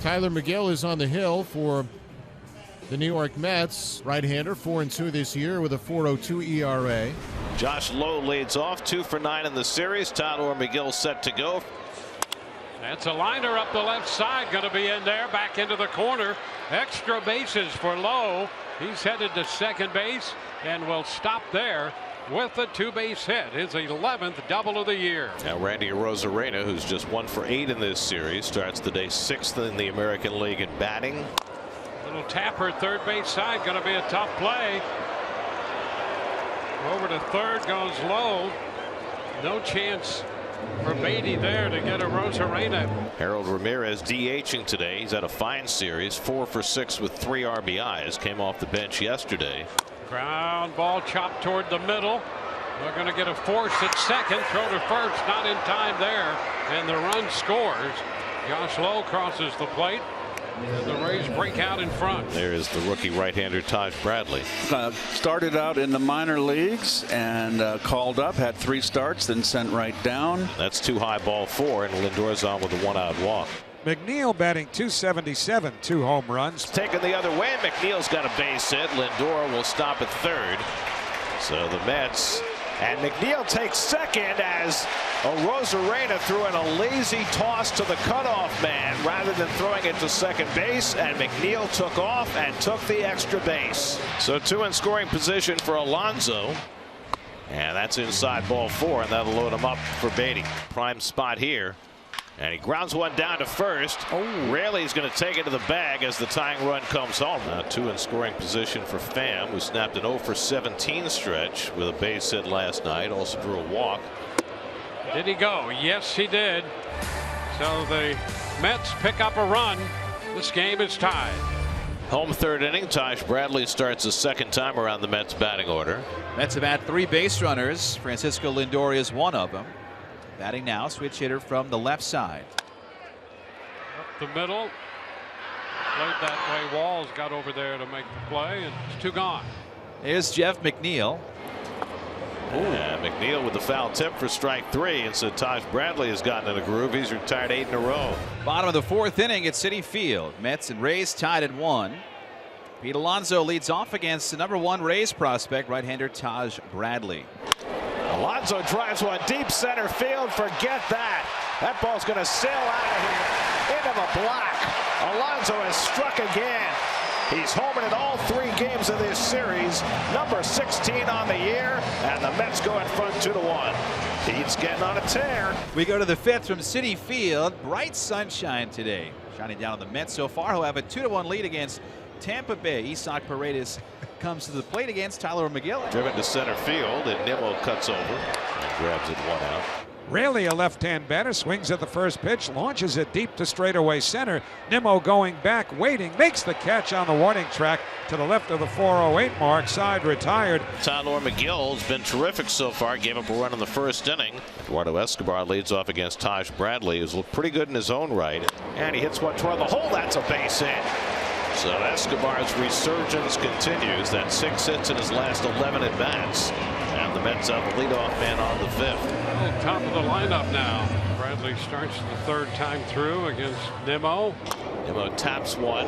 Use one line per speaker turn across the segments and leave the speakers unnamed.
Tyler McGill is on the hill for the New York Mets. Right-hander, 4-2 this year with a 4.02 ERA.
Josh Lowe leads off, 2 for 9 in the series. Tyler McGill set to go.
That's a liner up the left side, going to be in there, back into the corner. Extra bases for Lowe. He's headed to second base and will stop there with a 2-base hit. His 11th double of the year.
Now Randy Arozarena, who's just 1 for 8 in this series, starts the day 6th in the American League in batting.
Little tapper third base side, going to be a tough play. Over to third goes Lowe. No chance for Beatty there to get a Arozarena.
Harold Ramirez DHing today. He's had a fine series, 4 for 6 with 3 RBIs. Came off the bench yesterday.
Ground ball chopped toward the middle. They're going to get a force at second. Throw to first, not in time there, and the run scores. Josh Lowe crosses the plate, and the Rays break out in front.
There is the rookie right-hander Taj Bradley.
Started out in the minor leagues and called up, had 3 starts, then sent right down.
That's 2 high, ball 4, and Lindor's on with a 1-out walk.
McNeil batting .277, 2 home runs.
Taken the other way. McNeil's got a base hit. Lindor will stop at third. So the Mets, and McNeil takes second as Arozarena threw in a lazy toss to the cutoff man rather than throwing it to second base, and McNeil took off and took the extra base. So 2 in scoring position for Alonso, and that's inside ball 4, and that'll load him up for Beatty. Prime spot here. And he grounds one down to first. Raley's going to take it to the bag as the tying run comes home. Now 2 in scoring position for Pham, who snapped an 0 for 17 stretch with a base hit last night. Also drew a walk.
Did he go? Yes, he did. So the Mets pick up a run. This game is tied.
Home third inning. Taj Bradley starts a second time around the Mets batting order.
Mets have had 3 base runners. Francisco Lindor is one of them. Batting now, switch hitter from the left side.
Up the middle. Played that way. Walls got over there to make the play, and it's 2 gone.
Here's Jeff McNeil.
And McNeil with the foul tip for strike 3, and so Taj Bradley has gotten in a groove. He's retired 8 in a row.
Bottom of the 4th inning at Citi Field. Mets and Rays tied at 1. Pete Alonso leads off against the #1 Rays prospect, right-hander Taj Bradley.
Alonso drives one deep center field. Forget that. That ball's going to sail out of here into the block. Alonso has struck again. He's homered in all 3 games of this series. Number 16 on the year, and the Mets go in front 2-1. Pete's getting on a tear.
We go to the 5th from Citi Field. Bright sunshine today, shining down on the Mets so far, who have a 2-1 lead against Tampa Bay. Isaac Paredes comes to the plate against Tyler McGill.
Driven to center field, and Nimmo cuts over and grabs it 1 out.
Raley, a left-hand batter, swings at the first pitch, launches it deep to straightaway center. Nimmo going back, waiting, makes the catch on the warning track to the left of the 408 mark. Side retired.
Tyler McGill has been terrific so far. Gave up a run in the 1st inning. Eduardo Escobar leads off against Taj Bradley, who's looked pretty good in his own right. And he hits one toward the hole. That's a base hit. So Escobar's resurgence continues. That 6 hits in his last 11 at-bats. And the Mets have the leadoff man on the 5th.
Top of the lineup now. Bradley starts the 3rd time through against Nimmo.
Nimmo taps one.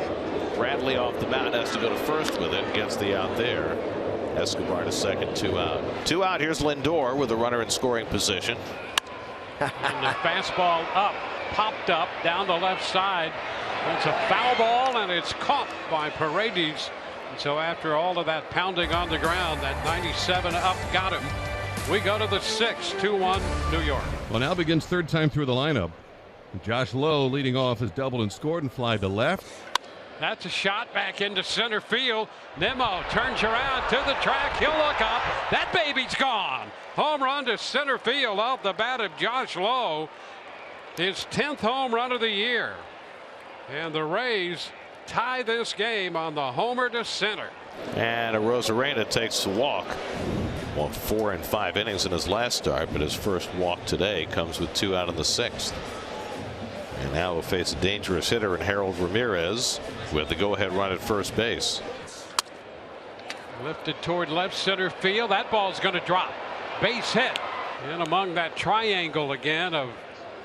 Bradley off the mound has to go to first with it. Gets the out there. Escobar to second, 2 out. 2 out. Here's Lindor with a runner in scoring position.
And the fastball up, popped up down the left side. It's a foul ball, and it's caught by Paredes. And so after all of that pounding on the ground, that 97 up got him. We go to the 6th, 2-1 New York.
Well, now begins 3rd time through the lineup. Josh Lowe leading off has doubled and scored and fly to left.
That's a shot back into center field. Nimmo turns around to the track. He'll look up. That baby's gone. Home run to center field off the bat of Josh Lowe. His 10th home run of the year. And the Rays tie this game on the homer to center.
And Arozarena takes the walk. Won 4 and 5 innings in his last start, but his first walk today comes with 2 out in the 6th. And now we'll face a dangerous hitter in Harold Ramirez with the go-ahead run at first base.
Lifted toward left center field. That ball's going to drop. Base hit. And among that triangle again of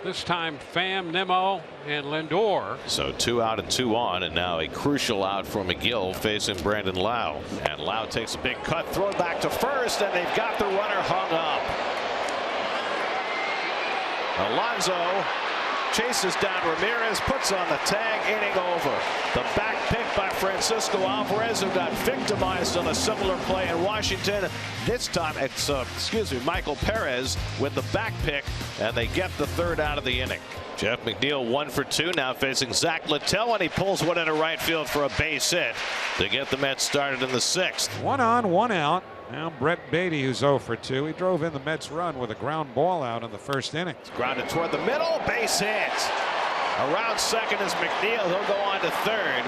This time Pham, Nimmo, and Lindor.
So 2 out and 2 on, and now a crucial out for McGill facing Brandon Lau. And Lau takes a big cut, throw back to first, and they've got the runner hung up. Alonso chases down Ramirez, puts on the tag, inning over. The back pick by Francisco Alvarez, who got victimized on a similar play in Washington. This time it's Michael Perez with the back pick, and they get the 3rd out of the inning. Jeff McNeil 1 for 2 now facing Zach Littell, and he pulls one into right field for a base hit to get the Mets started in the 6th.
1 on, 1 out. Now Brett Beatty, who's 0 for 2. He drove in the Mets run with a ground ball out in the 1st inning.
It's grounded toward the middle, base hit. Around second is McNeil. He'll go on to 3rd.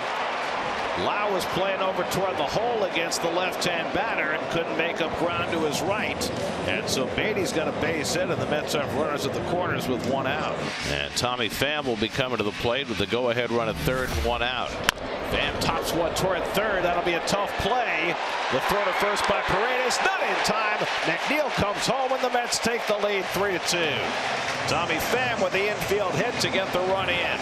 Lau was playing over toward the hole against the left-hand batter and couldn't make up ground to his right. And so Beatty's got a base hit, and the Mets have runners at the corners with 1 out. And Tommy Pham will be coming to the plate with the go-ahead run at 3rd and 1 out. Pham tops one toward 3rd. That'll be a tough play. The throw to first by Paredes, not in time. McNeil comes home, and the Mets take the lead 3-2. Tommy Pham with the infield hit to get the run in.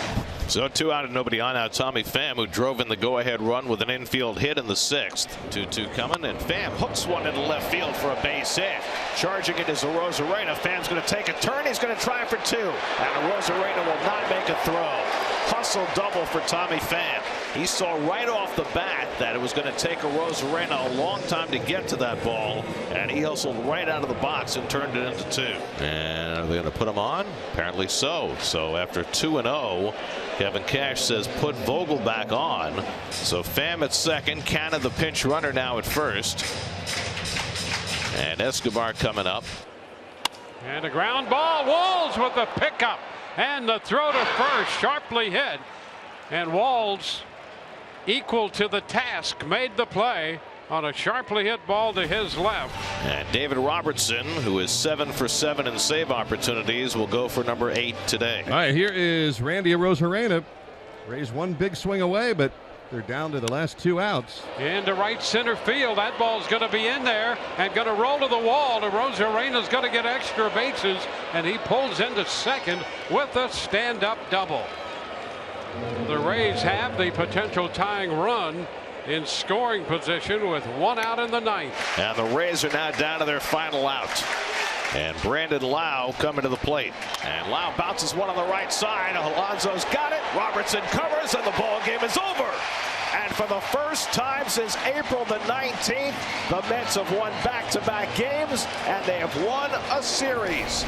So 2 out and nobody on. Now Tommy Pham, who drove in the go-ahead run with an infield hit in the 6th. 2-2 coming, and Pham hooks one into left field for a base hit. Charging it is Arozarena. Pham's going to take a turn. He's going to try for 2, and Arozarena will not make a throw. Hustle double for Tommy Pham. He saw right off the bat that it was going to take Arozarena a long time to get to that ball, and he hustled right out of the box and turned it into 2. And are they going to put him on? Apparently so. So after 2-0, Kevin Cash says put Vogel back on. So Pham at 2nd, Canna the pinch runner now at 1st. And Escobar coming up.
And a ground ball. Walls with the pickup and the throw to first, sharply hit. And Walls, equal to the task, made the play on a sharply hit ball to his left.
And David Robertson, who is 7 for 7 in save opportunities, will go for number 8 today.
All right, here is Randy Arozarena. Raised one big swing away, but they're down to the last 2 outs.
Into right center field. That ball's going to be in there and going to roll to the wall. Arozarena's going to get extra bases, and he pulls into 2nd with a stand-up double. The Rays have the potential tying run in scoring position with 1 out in the 9th.
And the Rays are now down to their final out. And Brandon Lau coming to the plate. And Lau bounces one on the right side. Alonso's got it. Robertson covers, and the ball game is over. And for the first time since April the 19th, the Mets have won back-to-back games, and they have won a series.